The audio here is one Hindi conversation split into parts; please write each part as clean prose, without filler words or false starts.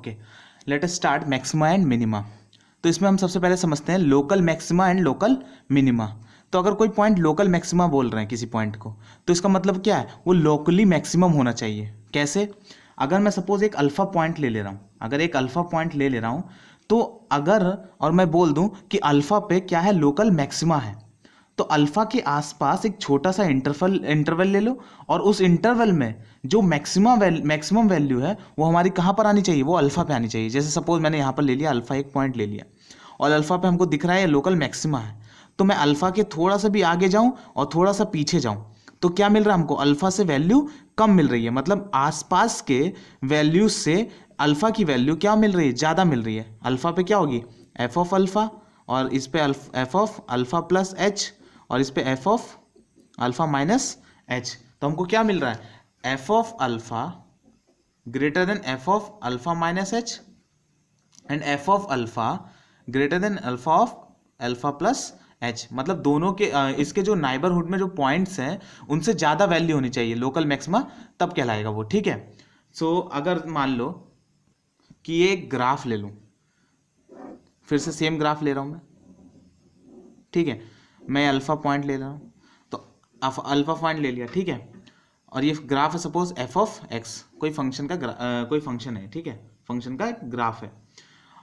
Okay, let us start maxima and minima. तो इसमें हम सबसे पहले समझते हैं local maxima and local minima. तो अगर कोई पॉइंट लोकल मैक्सिमा बोल रहे हैं किसी पॉइंट को, तो इसका मतलब क्या है, वो लोकली मैक्सिमम होना चाहिए। कैसे? अगर मैं सपोज एक अल्फा पॉइंट ले रहा हूँ, अगर एक अल्फा पॉइंट ले रहा हूँ, तो अगर और मैं बोल दूं कि अल्फा पे क्या है, लोकल मैक्सिमा है, तो अल्फा के आसपास एक छोटा सा इंटरवल ले लो, और उस इंटरवल में जो मैक्सिमम वैल्यू है वो हमारी कहाँ पर आनी चाहिए, वो अल्फा पे आनी चाहिए। जैसे सपोज मैंने यहाँ पर ले लिया, अल्फा एक पॉइंट ले लिया, और अल्फा पे हमको दिख रहा है लोकल मैक्सिमा है, तो मैं अल्फा के थोड़ा सा भी आगे जाऊँ और थोड़ा सा पीछे जाऊँ, तो क्या मिल रहा है हमको, अल्फा से वैल्यू कम मिल रही है। मतलब आसपास के वैल्यू से अल्फा की वैल्यू क्या मिल रही है, ज़्यादा मिल रही है। अल्फा पे क्या होगी, एफ ऑफ अल्फा, और इस पे F of alpha plus H, और इस पे F of alpha minus H. तो हमको क्या मिल रहा है, F of alpha greater than F of alpha minus H, and F of alpha greater than alpha of alpha plus H. मतलब दोनों के इसके जो नाइबरहुड में जो पॉइंट्स हैं उनसे ज़्यादा वैल्यू होनी चाहिए लोकल मैक्सिमा, तब कहलाएगा वो। ठीक है। सो अगर मान लो कि ये एक ग्राफ ले लूँ, फिर से सेम ग्राफ ले रहा हूँ मैं, ठीक है, मैं अल्फा पॉइंट ले रहा हूँ, तो अल्फा पॉइंट ले लिया, ठीक है, और ये ग्राफ है सपोज एफ ऑफ एक्स, कोई फंक्शन का कोई फंक्शन है, ठीक है, फंक्शन का ग्राफ है,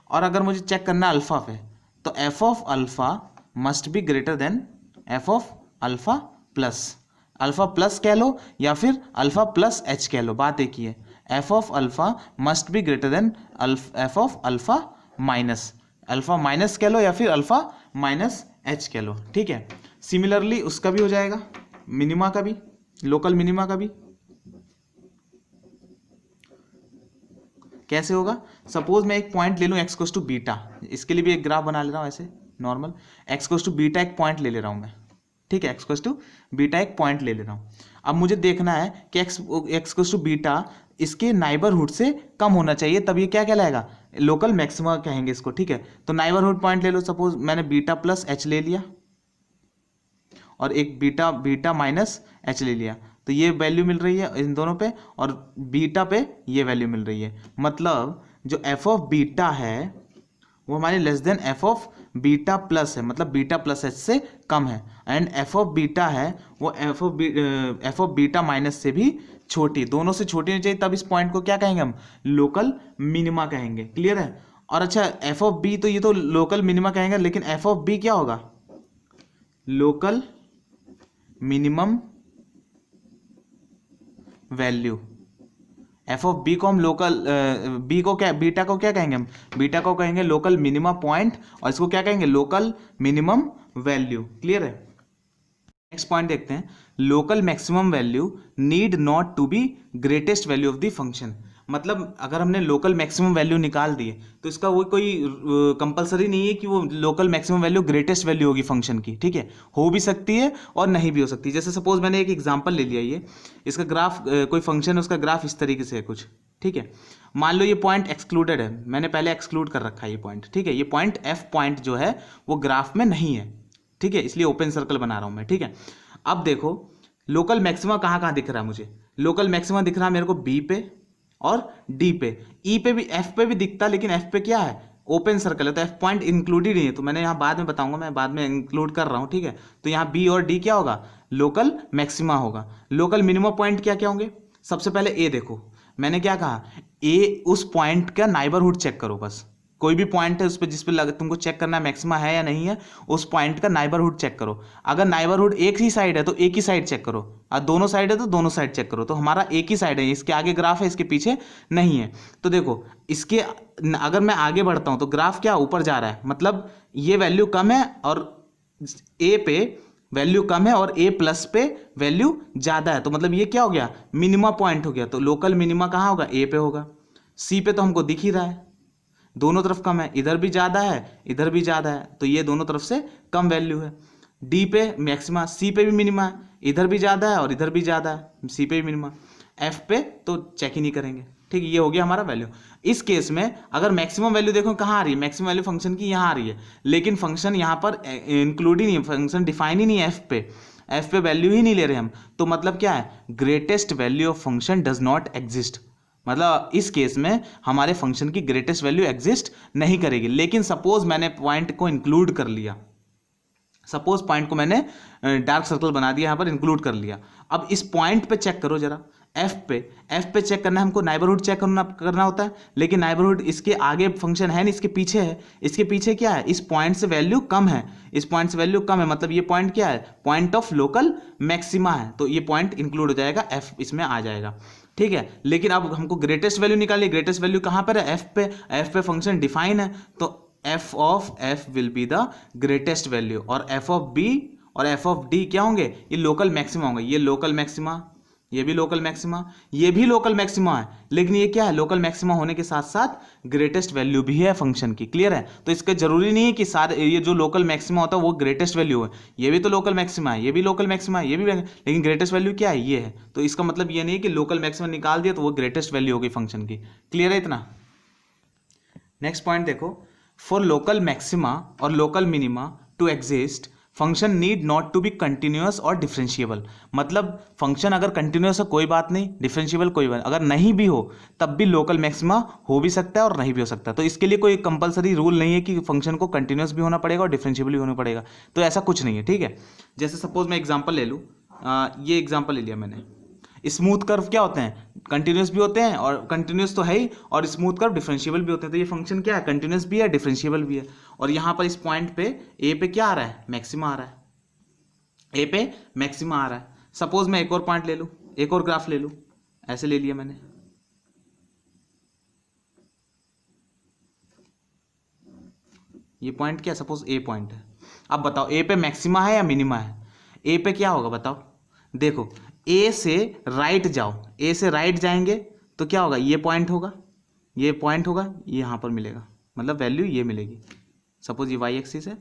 और अगर मुझे चेक करना है अल्फा पे, तो F of alpha must be greater than F of alpha plus कह लो या फिर अल्फा प्लस एच कह लो, बात एक ही है। F of alpha must be greater than F of alpha minus कह लो या फिर अल्फा माइनस एच कह लो, ठीक है। सिमिलरली उसका भी हो जाएगा, मिनिमा का भी, लोकल मिनिमा का भी कैसे होगा। सपोज मैं एक पॉइंट ले लूँ एक्स कोस टू बीटा, इसके लिए भी एक ग्राफ बना ले रहा हूँ ऐसे normal, X cos two beta एक पॉइंट ले रहा हूँ मैं, ठीक है, एक्स कोस टू बीटा एक पॉइंट ले रहा हूँ। अब मुझे देखना है कि एक्स कोस टू बीटा इसके नाइबरहुड से कम होना चाहिए, तब ये क्या कहलाएगा, लोकल मैक्सिमा कहेंगे इसको, ठीक है। तो नाइबरहुड पॉइंट ले लो, सपोज मैंने बीटा प्लस एच ले लिया और एक बीटा माइनस एच ले लिया, तो ये वैल्यू मिल रही है इन दोनों पे, और बीटा पे ये वैल्यू मिल रही है। मतलब जो एफ ऑफ बीटा है वो हमारे less than F of beta plus है, मतलब बीटा प्लस एच से कम है, एंड एफ ऑफ बीटा है वो एफ ऑफ बीटा माइनस से भी छोटी, दोनों से छोटी होनी चाहिए, तब इस पॉइंट को क्या कहेंगे हम, लोकल मिनिमा कहेंगे। क्लियर है। और अच्छा एफ ऑफ बी, तो ये तो लोकल मिनिमा कहेंगे, लेकिन एफ ऑफ बी क्या होगा, local minimum value. F of B को हम लोकल बी को क्या, बीटा को क्या कहेंगे हम, बीटा को कहेंगे लोकल मिनिमा पॉइंट, और इसको क्या कहेंगे, लोकल मिनिमम वैल्यू। क्लियर है। नेक्स्ट पॉइंट देखते हैं, local maximum value need not to be greatest value of the function. मतलब अगर हमने लोकल मैक्सिमम वैल्यू निकाल दिए, तो इसका वो कोई कंपलसरी नहीं है कि वो local maximum value greatest value होगी फंक्शन की, ठीक है, हो भी सकती है और नहीं भी हो सकती। जैसे सपोज मैंने एक एग्जांपल ले लिया, ये इसका ग्राफ कोई फंक्शन है, उसका ग्राफ इस तरीके से है कुछ, ठीक है। मान लो ये पॉइंट एक्सक्लूडेड है, मैंने पहले एक्सक्लूड कर रखा है ये पॉइंट, ठीक है, ये पॉइंट एफ पॉइंट जो है वो ग्राफ में नहीं है, ठीक है, इसलिए ओपन सर्कल बना रहा हूं मैं, ठीक है। अब देखो लोकल मैक्सिमा कहाँ कहाँ दिख रहा है मुझे, लोकल मैक्सिमा दिख रहा है मेरे को बी पे और डी पे, ई पे भी, एफ पे भी दिखता, लेकिन एफ पे क्या है, ओपन सर्कल है, तो एफ पॉइंट इंक्लूडेड नहीं है, तो मैंने यहाँ बाद में बताऊंगा, मैं बाद में इंक्लूड कर रहा हूँ, ठीक है। तो यहाँ बी और डी क्या होगा, लोकल मैक्सिमा होगा। लोकल मिनिमम पॉइंट क्या क्या होंगे, सबसे पहले ए देखो, मैंने क्या कहा, ए उस पॉइंट का नाइबरहुड चेक करो, बस कोई भी पॉइंट है उस पर जिस पे तुमको चेक करना है मैक्सिमा है या नहीं है, उस पॉइंट का नाइबरहुड चेक करो। अगर नाइबरहुड एक ही साइड है तो एक ही साइड चेक करो, और दोनों साइड है तो दोनों साइड चेक करो। तो हमारा एक ही साइड है, इसके आगे ग्राफ है, इसके पीछे नहीं है। तो देखो इसके अगर मैं आगे बढ़ता हूं तो ग्राफ क्या ऊपर जा रहा है, मतलब ये वैल्यू कम है और ए पे वैल्यू कम है और ए प्लस पे वैल्यू ज़्यादा है, तो मतलब ये क्या हो गया, मिनिमा पॉइंट हो गया। तो लोकल मिनिमा कहाँ होगा, ए पे होगा। सी पे तो हमको दिख ही रहा है, दोनों तरफ कम है, इधर भी ज़्यादा है इधर भी ज़्यादा है, तो ये दोनों तरफ से कम वैल्यू है। डी पे मैक्सिमा, सी पे भी मिनिमा है, इधर भी ज़्यादा है और इधर भी ज़्यादा है, सी पे भी मिनिमा। एफ पे तो चेक ही नहीं करेंगे, ठीक है, ये हो गया हमारा वैल्यू। इस केस में अगर मैक्सिमम वैल्यू देखो कहाँ आ रही है, मैक्सिमम वैल्यू फंक्शन की यहाँ आ रही है, लेकिन फंक्शन यहाँ पर इंक्लूड ही नहीं है, फंक्शन डिफाइन ही नहीं है एफ पे वैल्यू ही नहीं ले रहे हम, तो मतलब क्या है, greatest value of function does not exist. मतलब इस केस में हमारे फंक्शन की ग्रेटेस्ट वैल्यू एग्जिस्ट नहीं करेगी। लेकिन सपोज मैंने पॉइंट को इंक्लूड कर लिया, सपोज पॉइंट को मैंने डार्क सर्कल बना दिया, यहाँ पर इंक्लूड कर लिया। अब इस पॉइंट पे चेक करो जरा, एफ पे चेक करना है हमको, नाइबरहुड चेक करना होता है। लेकिन नाइबरहुड इसके आगे फंक्शन है नहीं, इसके पीछे है। इसके पीछे क्या है, इस पॉइंट से वैल्यू कम है, इस पॉइंट से वैल्यू कम है, मतलब ये पॉइंट क्या है, पॉइंट ऑफ लोकल मैक्सिमा है। तो ये पॉइंट इंक्लूड हो जाएगा, एफ इसमें आ जाएगा, ठीक है। लेकिन अब हमको ग्रेटेस्ट वैल्यू निकालिए, ग्रेटेस्ट वैल्यू कहाँ पर है, एफ पे फंक्शन डिफाइन है, तो F of F will be the greatest value, और एफ ऑफ बी और एफ ऑफ डी क्या होंगे, ये लोकल मैक्सिमा होंगे। ये लोकल मैक्सिमा, ये भी लोकल मैक्सिमा, ये भी लोकल मैक्सिमा है, लेकिन ये क्या है, लोकल मैक्सिमा होने के साथ साथ ग्रेटेस्ट वैल्यू भी है फंक्शन की। क्लियर है? तो इसका जरूरी नहीं है कि सारे ये जो लोकल मैक्सिमा होता है वो ग्रेटेस्ट वैल्यू है, ये भी तो लोकल मैक्सिमा है, ये भी लोकल मैक्सिमा है, ये भी, लेकिन ग्रेटेस्ट वैल्यू क्या है, ये है। तो इसका मतलब ये नहीं कि लोकल मैक्सिमा निकाल दिया तो वो ग्रेटेस्ट वैल्यू होगी फंक्शन की। क्लियर है इतना? नेक्स्ट पॉइंट देखो, फॉर लोकल मैक्सिमा और local minima to exist function need not to be continuous और डिफरेंशिएबल। मतलब फंक्शन अगर कंटिन्यूअस है कोई बात नहीं, डिफरेंशिएबल कोई बात, अगर नहीं भी हो तब भी लोकल मैक्सिमा हो भी सकता है और नहीं भी हो सकता। तो इसके लिए कोई कंपलसरी रूल नहीं है कि फंक्शन को कंटिन्यूअस भी होना पड़ेगा और डिफरेंशिएबल भी होना पड़ेगा, तो ऐसा कुछ नहीं है, ठीक है। जैसे सपोज मैं एग्जाम्पल ले लूँ, ये एग्जाम्पल ले लिया मैंने, स्मूथ कर्व क्या होते हैं, कंटिन्यूस भी होते हैं, और कंटिन्यूस तो है ही, और स्मूथ कर्व डिफरेंशिएबल भी होते हैं। तो ये फंक्शन क्या है, कंटिन्यूस भी है, डिफरेंशिएबल भी है। और यहाँ पर इस पॉइंट पे ए पे क्या आ रहा है, मैक्सिमा आ रहा है, ए पे मैक्सिमा आ रहा है। सपोज मैं एक और पॉइंट ले लूँ, एक और ग्राफ ले लूँ, ऐसे ले लिया मैंने, ये पॉइंट क्या, सपोज ए पॉइंट है। अब बताओ ए पे मैक्सिमा है या मिनिमा है, ए पे क्या होगा बताओ। देखो ए से राइट जाओ, ए से राइट जाएंगे तो क्या होगा, ये पॉइंट होगा, ये पॉइंट होगा, ये यहाँ पर मिलेगा, मतलब वैल्यू ये मिलेगी। सपोज ये वाई एक्सिस है,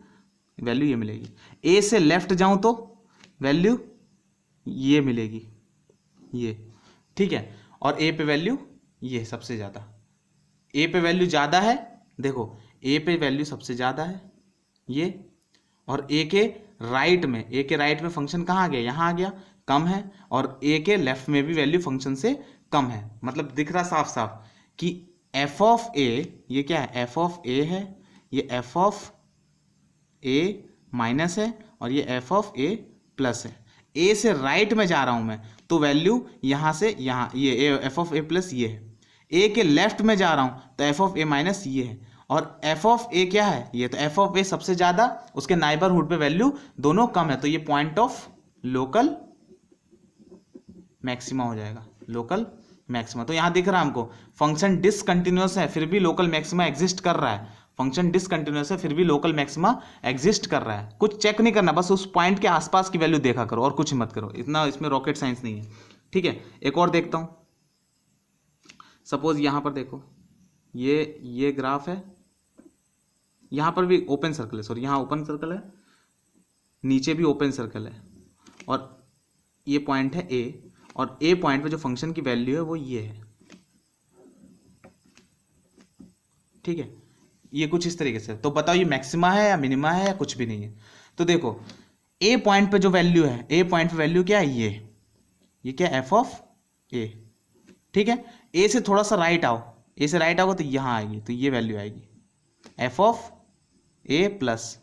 वैल्यू ये मिलेगी। ए से लेफ्ट जाऊं तो वैल्यू ये मिलेगी, ये, ठीक है। और ए पे वैल्यू ये सबसे ज़्यादा, ए पे वैल्यू ज़्यादा है, देखो ए पे वैल्यू सबसे ज़्यादा है ये, और ए के राइट में, ए के राइट में फंक्शन कहाँ आ गया, यहाँ आ गया, कम है। और ए के लेफ्ट में भी वैल्यू फंक्शन से कम है। मतलब दिख रहा साफ साफ कि एफ ऑफ ए, ये क्या है, एफ ऑफ ए है, ये एफ ऑफ ए माइनस है, और ये एफ ऑफ ए प्लस है। ए से राइट में जा रहा हूं मैं तो वैल्यू यहाँ से यहाँ, ये एफ ऑफ ए प्लस ये है। ए के लेफ्ट में जा रहा हूं तो एफ ऑफ ए माइनस ये है, और एफ ऑफ ए क्या है, ये, तो एफ ऑफ ए सबसे ज्यादा, उसके नाइबरहुड पे वैल्यू दोनों कम है, तो ये पॉइंट ऑफ लोकल मैक्सिमा हो जाएगा, लोकल मैक्सिमा। तो यहां दिख रहा है हमको फंक्शन डिसकंटिन्यूअस है फिर भी लोकल मैक्सिमा एग्जिस्ट कर रहा है, फंक्शन डिसकंटिन्यूअस है फिर भी लोकल मैक्सिमा एग्जिस्ट कर रहा है। कुछ चेक नहीं करना, बस उस पॉइंट के आसपास की वैल्यू देखा करो और कुछ मत करो, इतना इसमें रॉकेट साइंस नहीं है, ठीक है। एक और देखता हूं, सपोज यहां पर देखो, ये ग्राफ है, यहां पर भी ओपन सर्कल है, सॉरी यहां ओपन सर्कल है, नीचे भी ओपन सर्कल है, और ये पॉइंट है ए, और ए पॉइंट पे जो फंक्शन की वैल्यू है वो ये है, ठीक है। ये कुछ इस तरीके से, तो बताओ ये मैक्सिमा है या मिनिमा है या कुछ भी नहीं है। तो देखो ए पॉइंट पे जो वैल्यू है, ए पॉइंट पे वैल्यू क्या है, ये क्या, एफ ऑफ ए, ठीक है। ए से थोड़ा सा राइट आओ, ए से राइट आओगे तो यहाँ आएगी, तो ये वैल्यू आएगी एफ ऑफ ए प्लस।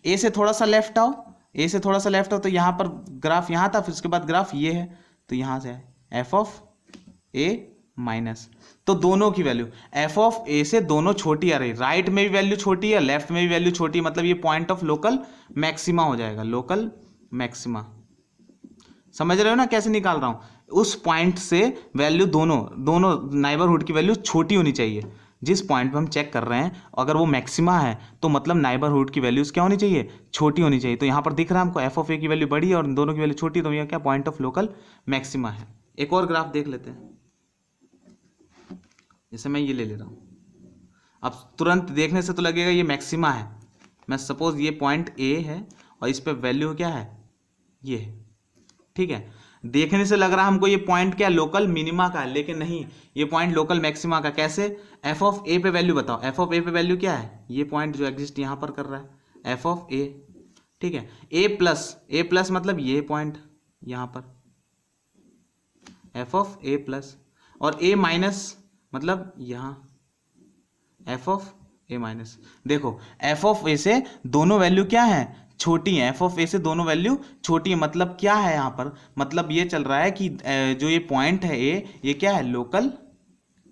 ए से थोड़ा सा लेफ्ट आओ, ए से थोड़ा सा लेफ्ट आओ तो यहाँ पर ग्राफ यहाँ था, फिर उसके बाद ग्राफ ये है, तो यहाँ से है एफ ऑफ ए माइनस। तो दोनों की वैल्यू एफ ऑफ ए से दोनों छोटी आ रही, राइट में भी वैल्यू छोटी है, लेफ्ट में भी वैल्यू छोटी है, मतलब ये पॉइंट ऑफ लोकल मैक्सिमा हो जाएगा, लोकल मैक्सिमा। समझ रहे हो ना कैसे निकाल रहा हूं, उस पॉइंट से वैल्यू दोनों नाइबरहुड की वैल्यू छोटी होनी चाहिए। जिस पॉइंट पे हम चेक कर रहे हैं अगर वो मैक्सिमा है तो मतलब नाइबरहुड की वैल्यूज क्या होनी चाहिए, छोटी होनी चाहिए। तो यहाँ पर दिख रहा है हमको एफ ऑफ ए की वैल्यू बड़ी है और दोनों की वैल्यू छोटी, तो यह क्या, पॉइंट ऑफ लोकल मैक्सिमा है। एक और ग्राफ देख लेते हैं, जैसे मैं ये ले रहा हूँ, अब तुरंत देखने से तो लगेगा ये मैक्सिमा है। मैं सपोज ये पॉइंट ए है और इस पे वैल्यू क्या है, ये है, ठीक है। देखने से लग रहा है हमको ये पॉइंट क्या, लोकल मिनिमा का है, लेकिन नहीं, ये पॉइंट लोकल मैक्सिमा का। कैसे, एफ ऑफ ए पे वैल्यू बताओ, एफ ऑफ ए पे वैल्यू क्या है, ये पॉइंट जो एग्जिस्ट यहाँ पर कर रहा है एफ ऑफ ए, ठीक है। ए प्लस मतलब ये पॉइंट यहाँ पर एफ ऑफ ए प्लस। और a माइनस मतलब यहाँ एफ ऑफ ए माइनस। देखो एफ ऑफ ए से दोनों वैल्यू क्या है, छोटी है। एफ ऑफ ए से दोनों वैल्यू छोटी है, मतलब क्या है यहाँ पर, मतलब ये चल रहा है कि जो ये पॉइंट है ए, ये क्या है, लोकल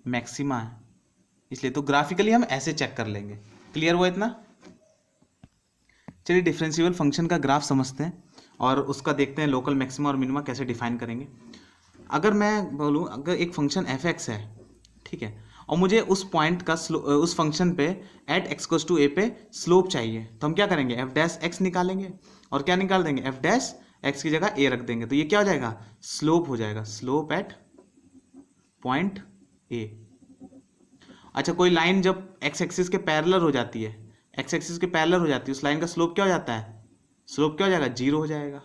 मैक्सिमा है। इसलिए तो ग्राफिकली हम ऐसे चेक कर लेंगे। क्लियर हुआ इतना? चलिए डिफरेंशिएबल फंक्शन का ग्राफ समझते हैं और उसका देखते हैं लोकल मैक्सिमा और मिनिमा कैसे डिफाइन करेंगे। अगर मैं बोलूँ, अगर एक फंक्शन एफ एक्स है, ठीक है, और मुझे उस पॉइंट का उस फंक्शन पे एट एक्स कोस टू ए पे स्लोप चाहिए, तो हम क्या करेंगे, एफ डैश एक्स निकालेंगे और क्या निकाल देंगे, एफ डैश एक्स की जगह ए रख देंगे। तो ये क्या हो जाएगा, स्लोप हो जाएगा, स्लोप एट पॉइंट ए। अच्छा, कोई लाइन जब एक्स एक्सिस के पैरेलल हो जाती है, एक्स एक्सिस के पैरेलल हो जाती है, उस लाइन का स्लोप क्या हो जाता है, स्लोप क्या हो जाएगा, जीरो हो जाएगा।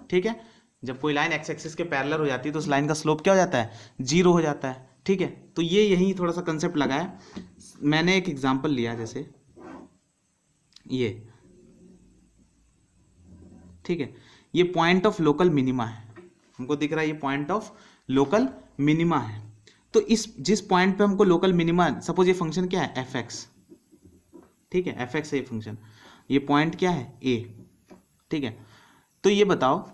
ठीक है, जब कोई लाइन एक्स एक्सिस के पैरेलल हो जाती है तो उस लाइन का स्लोप क्या हो जाता है, जीरो हो जाता है। ठीक है, तो ये यही थोड़ा सा कंसेप्ट लगा है। मैंने एक एग्जांपल लिया जैसे ये, ठीक है, ये पॉइंट ऑफ लोकल मिनिमा है, हमको दिख रहा है ये पॉइंट ऑफ लोकल मिनिमा है। तो इस जिस पॉइंट पे हमको लोकल मिनिमा, सपोज ये फंक्शन क्या है, एफ एक्स, ठीक है, एफ एक्स है ये फंक्शन, ये पॉइंट क्या है, ए, ठीक है। तो ये बताओ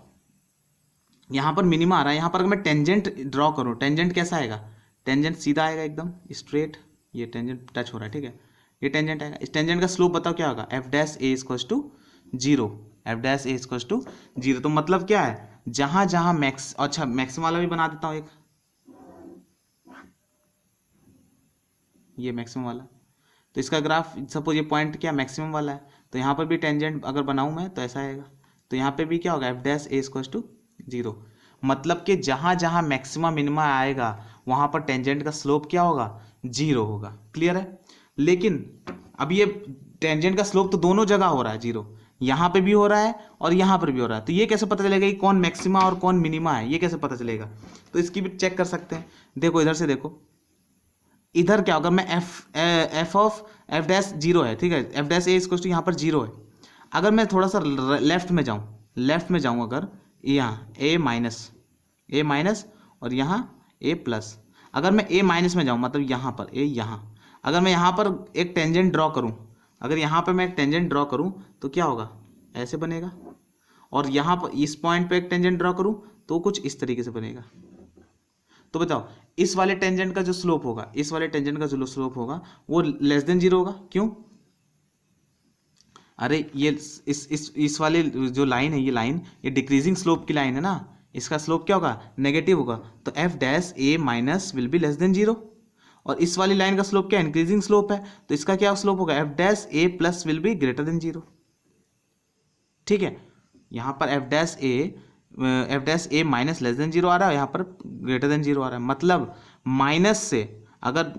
यहाँ पर मिनिमा आ रहा है, यहाँ पर अगर मैं टेंजेंट ड्रॉ करूँ, टेंजेंट कैसा आएगा, टेंजेंट सीधा आएगा एकदम स्ट्रेट, ये टेंजेंट टच हो रहा है, ठीक है, ये टेंजेंट आएगा। इस टेंजेंट का स्लोप बताओ क्या होगा, F dash A equals to zero, F dash A equals to zero. तो मतलब क्या है, जहाँ जहाँ मैक्स, अच्छा मैक्सिमम वाला भी बना देता हूँ एक, ये मैक्सिमम वाला, तो इसका ग्राफ सपोज ये पॉइंट क्या मैक्सिमम वाला है, तो यहाँ पर भी टेंजेंट अगर बनाऊँ मैं तो ऐसा आएगा। तो यहाँ पे भी क्या होगा, F dash A equals to zero. मतलब कि जहाँ जहाँ मैक्सिमा मिनिमा आएगा वहाँ पर टेंजेंट का स्लोप क्या होगा, जीरो होगा। क्लियर है? लेकिन अब ये टेंजेंट का स्लोप तो दोनों जगह हो रहा है जीरो, यहाँ पे भी हो रहा है और यहाँ पर भी हो रहा है। तो ये कैसे पता चलेगा कि कौन मैक्सिमा और कौन मिनिमा है, ये कैसे पता चलेगा? तो इसकी भी चेक कर सकते हैं। देखो इधर से देखो, इधर क्या होगा, मैं F of F dash zero है, ठीक है, F dash A equal to यहाँ पर जीरो है। अगर मैं थोड़ा सा लेफ्ट में जाऊँ अगर यहाँ ए माइनस और यहाँ ए प्लस, अगर मैं ए माइनस में जाऊँ मतलब यहाँ पर ए, यहाँ अगर मैं यहाँ पर एक टेंजेंट ड्रॉ करूँ, अगर यहाँ पर मैं एक टेंजेंट ड्रॉ करूँ तो क्या होगा, ऐसे बनेगा। और यहाँ पर इस पॉइंट पे एक टेंजेंट ड्रॉ करूँ तो कुछ इस तरीके से बनेगा। तो बताओ इस वाले टेंजेंट का जो स्लोप होगा, इस वाले टेंजेंट का जो स्लोप होगा वो लेस देन जीरो होगा। क्यों? अरे ये इस वाले जो लाइन है, ये लाइन ये डिक्रीजिंग स्लोप की लाइन है ना, इसका स्लोप क्या होगा, नेगेटिव होगा। तो F dash A minus will be less than zero. और इस वाली लाइन का स्लोप क्या, इंक्रीजिंग स्लोप है, तो इसका क्या स्लोप होगा, F dash A plus will be greater than zero. ठीक है, यहाँ पर F dash A minus less than zero आ रहा है, यहाँ पर ग्रेटर देन जीरो आ रहा है। मतलब माइनस से अगर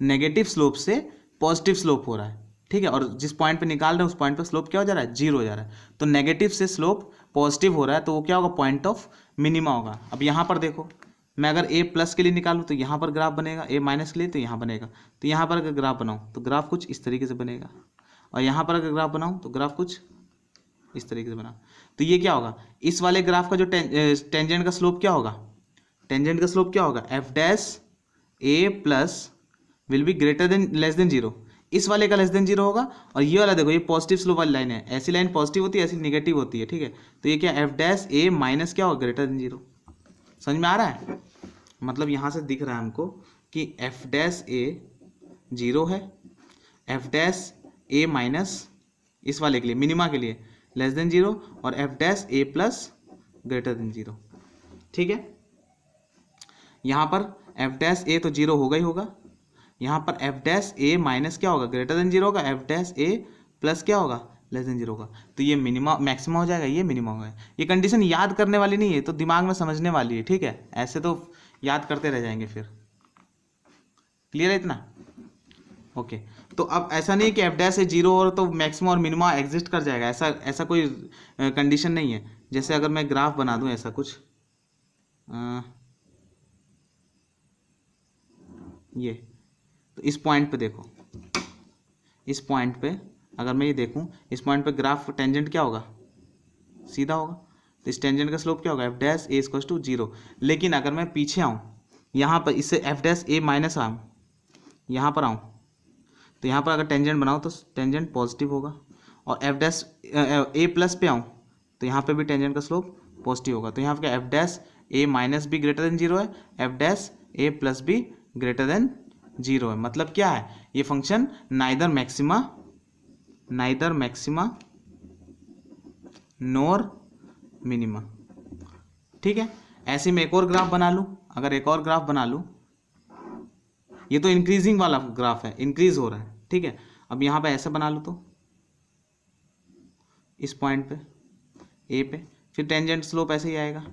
नेगेटिव स्लोप से पॉजिटिव स्लोप हो रहा है, ठीक है, और जिस पॉइंट पे निकाल रहे हैं उस पॉइंट पे स्लोप क्या हो जा रहा है, जीरो हो जा रहा है। तो नेगेटिव से स्लोप पॉजिटिव हो रहा है तो वो क्या होगा, पॉइंट ऑफ मिनिमा होगा। अब यहाँ पर देखो, मैं अगर ए प्लस के लिए निकालूँ तो यहाँ पर ग्राफ बनेगा, ए माइनस के लिए तो यहाँ बनेगा। तो यहाँ पर अगर ग्राफ बनाऊँ तो ग्राफ कुछ इस तरीके से बनेगा, और यहाँ पर अगर ग्राफ बनाऊँ तो ग्राफ कुछ इस तरीके से बना। तो ये क्या होगा, इस वाले ग्राफ का जो टेंजेंट का स्लोप क्या होगा, टेंजेंट का स्लोप क्या होगा, F dash A plus will be greater than less than zero. इस वाले का लेस देन जीरो होगा, और ये वाला देखो ये पॉजिटिव स्लोप वाली लाइन है, ऐसी लाइन पॉजिटिव होती है, ऐसी नेगेटिव होती है। ठीक है, तो ये क्या, एफ डैश ए माइनस क्या होगा, ग्रेटर देन जीरो। समझ में आ रहा है? मतलब यहाँ से दिख रहा है हमको कि एफ डैश ए जीरो है, एफ डैश ए माइनस इस वाले के लिए मिनिमा के लिए लेस देन जीरो, और F dash A plus greater than zero. ठीक है, यहाँ पर एफ डैश ए तो जीरो होगा ही होगा, यहाँ पर एफ डैश ए माइनस क्या होगा, ग्रेटर देन जीरो होगा, एफ डैश ए प्लस क्या होगा, लेस देन जीरो होगा। तो ये मिनिमा मैक्सिमा हो जाएगा, ये मिनिमा होगा। ये कंडीशन याद करने वाली नहीं है, तो दिमाग में समझने वाली है। ठीक है, ऐसे तो याद करते रह जाएंगे फिर। क्लियर है इतना? ओके, तो अब ऐसा नहीं कि एफ डैश ए जीरो और तो मैक्सिमा और मिनिमा एग्जिस्ट कर जाएगा, ऐसा कोई कंडीशन नहीं है। जैसे अगर मैं ग्राफ बना दूं ऐसा कुछ, ये तो इस पॉइंट पे देखो, इस पॉइंट पे अगर मैं ये देखूं, इस पॉइंट पे ग्राफ टेंजेंट क्या होगा, सीधा होगा। तो इस टेंजेंट का स्लोप क्या होगा, F dash A equal to 0। लेकिन अगर मैं पीछे आऊँ यहाँ पर, इससे एफ डैश ए माइनस आऊँ, यहाँ पर आऊँ, तो यहाँ पर अगर टेंजेंट बनाऊँ तो टेंजेंट पॉजिटिव होगा, और एफ डैश ए प्लस पे आऊँ तो यहाँ पे भी टेंजेंट का स्लोप पॉजिटिव होगा। तो यहाँ पर एफ डैश ए माइनस भी ग्रेटर देन 0 है, एफ डैश ए प्लस भी ग्रेटर देन 0 है। मतलब क्या है, ये फंक्शन नाइदर मैक्सिमा नोर मिनिमा। ठीक है, ऐसे में एक और ग्राफ बना लूँ, अगर एक और ग्राफ बना लूँ, ये तो इंक्रीजिंग वाला ग्राफ है, इंक्रीज हो रहा है। ठीक है, अब यहाँ पे ऐसे बना लूँ तो इस पॉइंट पे ए पे, फिर टेंजेंट स्लोप ऐसे ही आएगा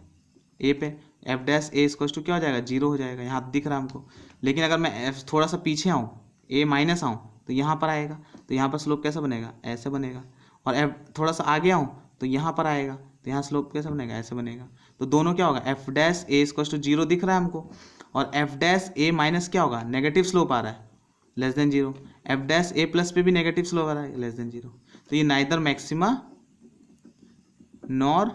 ए पे, F dash A equal to क्या हो जाएगा, 0 हो जाएगा, यहाँ दिख रहा है हमको। लेकिन अगर मैं एफ थोड़ा सा पीछे आऊँ, ए माइनस आऊँ, तो यहाँ पर आएगा, तो यहाँ पर स्लोप कैसा बनेगा, ऐसे बनेगा। और एफ थोड़ा सा आगे आऊँ तो यहाँ पर आएगा, तो यहाँ स्लोप कैसा बनेगा, ऐसे बनेगा। तो दोनों क्या होगा, F dash A equal to 0 दिख रहा है हमको, और एफ डैश ए माइनस क्या होगा, नेगेटिव स्लोप आ रहा है, less than 0। F dash A plus पे भी नेगेटिव स्लोप आ रहा है, लेस देन 0। तो ये नाइदर मैक्सिमा नॉर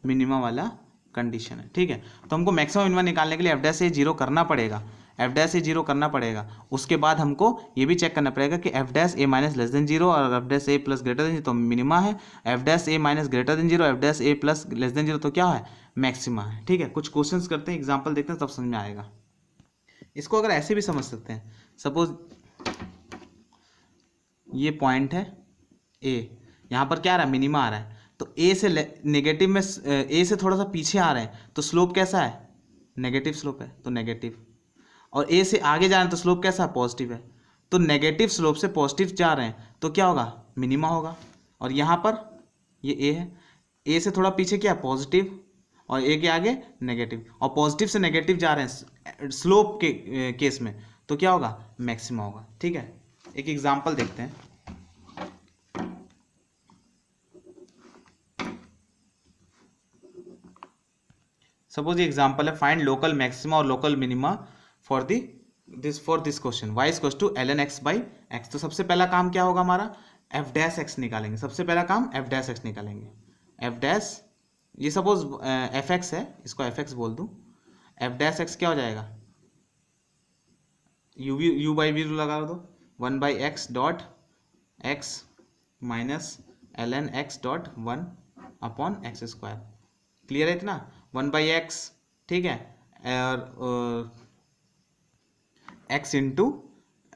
मिनिमा वाला कंडीशन है। ठीक है, तो हमको मैक्सिमम मिनिमा निकालने के लिए एफ डैश ए 0 करना पड़ेगा, एफ डैश ए 0 करना पड़ेगा। उसके बाद हमको ये भी चेक करना पड़ेगा कि F dash A minus less than 0 और F dash A plus greater than 0 तो मिनिमा है, F dash A minus greater than 0, F dash A plus less than 0 तो क्या है, मैक्सिमा है। ठीक है, कुछ क्वेश्चंस करते हैं, एग्जांपल देखते हैं, तब समझ में आएगा। इसको अगर ऐसे भी समझ सकते हैं, सपोज ये पॉइंट है ए, यहाँ पर क्या आ रहा है, मिनिमा आ रहा है, तो ए से नेगेटिव में, ए से थोड़ा सा पीछे आ रहे हैं तो स्लोप कैसा है, नेगेटिव स्लोप है, तो नेगेटिव। और ए से आगे जा रहे हैं तो स्लोप कैसा है, पॉजिटिव है। तो नेगेटिव स्लोप से पॉजिटिव जा रहे हैं तो क्या होगा, मिनिमा होगा। और यहाँ पर ये ए है, ए से थोड़ा पीछे क्या है, पॉजिटिव, और ए के आगे नेगेटिव, और पॉजिटिव से नेगेटिव जा रहे हैं स्लोप के केस में, तो क्या होगा, मैक्सिमा होगा। ठीक है, एक एग्जाम्पल देखते हैं। सपोज ये एग्जांपल है, फाइंड लोकल मैक्सिमा और local minima for this question y equal to ln x by X. तो सबसे पहला काम क्या होगा हमारा, f डैश x निकालेंगे। सबसे पहला काम f डैश x निकालेंगे, f डैश, ये सपोज fx है, इसको fx बोल दूं, f डैश x क्या हो जाएगा, u बाई वी लगा दो, 1 by x dot x minus ln x dot 1 upon x square. Clear है इतना, 1 बाई एक्स, ठीक है, और x into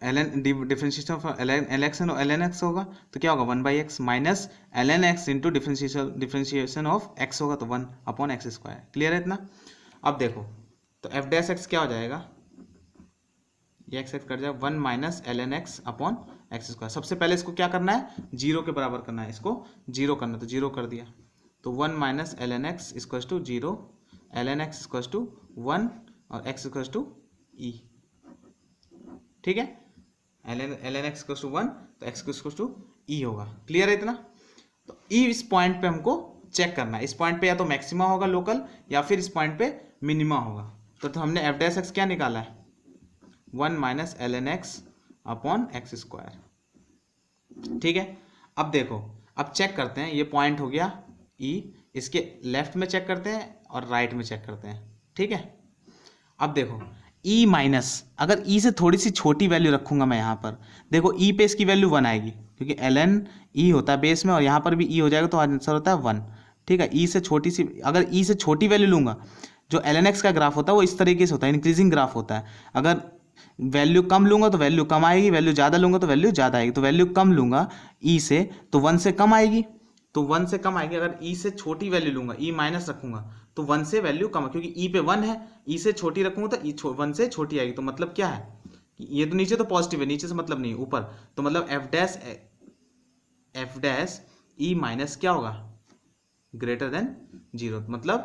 ln differentiation of ln x होगा, तो क्या होगा 1 by x minus ln x into differentiation of x होगा, तो 1 अपॉन एक्स स्क्वायर। क्लियर है इतना। अब देखो, तो f डैश x क्या हो जाएगा, ये x कट जाएगा, 1 minus ln x upon x square. सबसे पहले इसको क्या करना है, 0 के बराबर करना है, इसको 0 करना, तो 0 कर दिया, तो 1 minus ln x equal to 0, ln x equal to 1 और x इक्वल टू e। ठीक है, ln x इक्वल टू 1 तो x इक्वल टू e होगा। क्लियर है इतना। तो e इस पॉइंट पे हमको चेक करना है, इस पॉइंट पे या तो मैक्सिमा होगा लोकल, या फिर इस पॉइंट पे मिनिमा होगा। तो हमने f डैश x क्या निकाला है, 1 minus ln x upon x square. ठीक है, अब देखो, अब चेक करते हैं, ये पॉइंट हो गया E, इसके लेफ्ट में चेक करते हैं और राइट में चेक करते हैं। ठीक है, अब देखो E माइनस, अगर E से थोड़ी सी छोटी वैल्यू रखूंगा मैं यहाँ पर, देखो E पे इसकी वैल्यू 1 आएगी, क्योंकि ln E होता है बेस में, और यहाँ पर भी E हो जाएगा, तो आंसर होता है 1। ठीक है, E से छोटी सी, अगर E से छोटी वैल्यू लूंगा, जो ln x का ग्राफ होता है वो इस तरीके से होता है, इंक्रीजिंग ग्राफ होता है। अगर वैल्यू कम लूंगा तो वैल्यू कम आएगी, वैल्यू ज़्यादा लूंगा तो वैल्यू ज़्यादा आएगी। तो वैल्यू कम लूंगा E से, तो 1 से कम आएगी, तो 1 से कम आएगी। अगर E से छोटी वैल्यू लूंगा, E माइनस रखूंगा, तो 1 से वैल्यू कम, क्योंकि E पे 1 है, E से छोटी रखूंगा तो E 1 से छोटी आएगी। तो मतलब क्या है, ये तो नीचे तो पॉजिटिव है, नीचे से मतलब नहीं, ऊपर, तो मतलब एफ डैश E माइनस क्या होगा, ग्रेटर देन 0, मतलब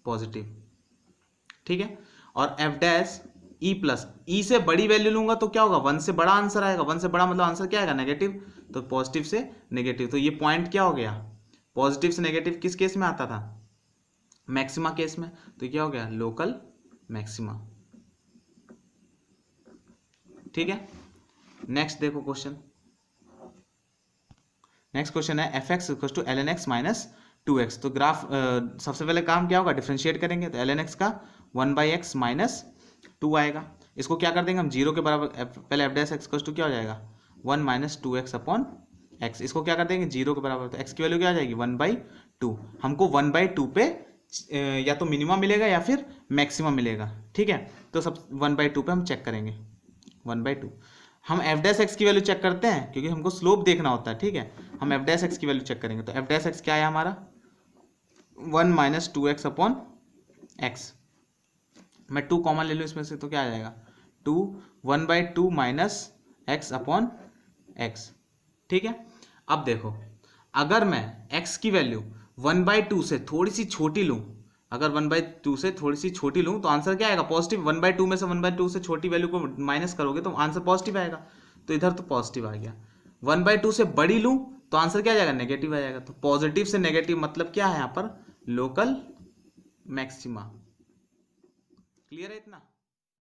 पॉजिटिव। ठीक है, और F dash E plus, E से बड़ी वैल्यू लूंगा तो क्या होगा, 1 से बड़ा आंसर आएगा, 1 से बड़ा मतलब आंसर क्या आएगा, नेगेटिव, तो पॉजिटिव से नेगेटिव। तो ये पॉइंट क्या हो गया, पॉजिटिव से नेगेटिव किस केस में आता था, मैक्सिमा केस में, तो क्या हो गया, लोकल मैक्सिमा। ठीक है, नेक्स्ट देखो क्वेश्चन, नेक्स्ट क्वेश्चन है F X equal to ln x minus 2x। तो ग्राफ सबसे पहले काम क्या होगा, डिफ्रेंशिएट करेंगे तो ln x का 1/x माइनस 2 आएगा। इसको क्या कर देंगे हम, जीरो के बराबर, पहले एफ डैश एक्स टू क्या हो जाएगा 1 माइनस 2x अपॉन एक्स। इसको क्या कर देंगे जीरो के बराबर, तो x की वैल्यू क्या आ जाएगी 1/2। हमको 1/2 पे या तो मिनिमम मिलेगा या फिर मैक्सिमम मिलेगा, ठीक है। तो सब 1/2 पे हम चेक करेंगे 1/2। हम एफ डैश एक्स की वैल्यू चेक करते हैं क्योंकि हमको स्लोप देखना होता है, ठीक है। हम एफ डैश एक्स की वैल्यू चेक करेंगे, तो एफ डैश एक्स क्या है हमारा 1 माइनस 2x अपॉन एक्स। मैं 2 कॉमन ले लूँ इसमें से, तो क्या आ जाएगा 2 1/2 माइनस एक्स अपॉन एक्स, ठीक है। अब देखो, अगर मैं x की वैल्यू 1/2 से थोड़ी सी छोटी लूँ, अगर 1/2 से थोड़ी सी छोटी लूँ तो आंसर क्या आएगा पॉजिटिव। 1/2 में से 1/2 से छोटी वैल्यू को माइनस करोगे तो आंसर पॉजिटिव आएगा, तो इधर तो पॉजिटिव आ गया। 1/2 से बड़ी लूँ तो आंसर क्या आ जाएगा नेगेटिव आ जाएगा। तो पॉजिटिव से नेगेटिव मतलब क्या है यहाँ पर, लोकल मैक्सिमा। क्लियर है इतना।